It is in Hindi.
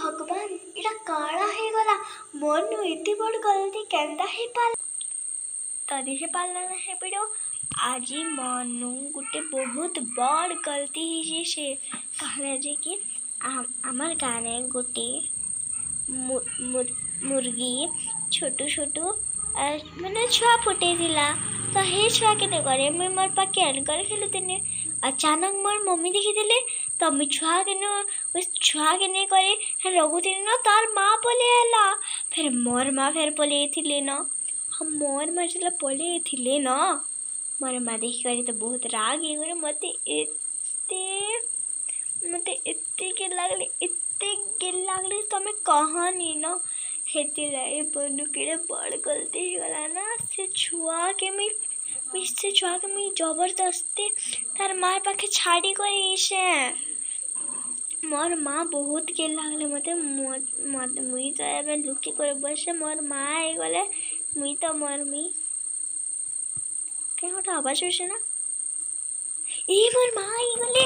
भगवान इटा काड़ा है गला मन एते बड़ गलती केंदा है पाल तो देखे पाला ना है वीडियो आज मनु गोटे बहुत बड़ गलती ही से कहले जे कि आमर गाने गोटे मुर्गी छोटू छोटू मैंने छुआ फुटे दिला तो हे छुआ के करे मुई मोर पाके अनकर खेलुते अचानक मोर मम्मी देखी देले तो मुई छुआ के ने करे रघुती न तार माँ पले आला फिर मोर माँ फिर पले थिले न हम मोर माँ जला पले थिले न मोर माँ देखी करे तो बहुत राग ये करे मते एते के लागले तमे कहानी न हेती लाई बनु के बड़ गलती गला ना से छुआ के मी जबरदस्ती तार मार पाखे छाड़ी करे से मोर माँ बहुत के लागले मते मुई तो एबे लुकी करे बसे मोर माँ आई गले मुई तो मरमी के होटा आवाज होसे ना ए मोर माँ आई गले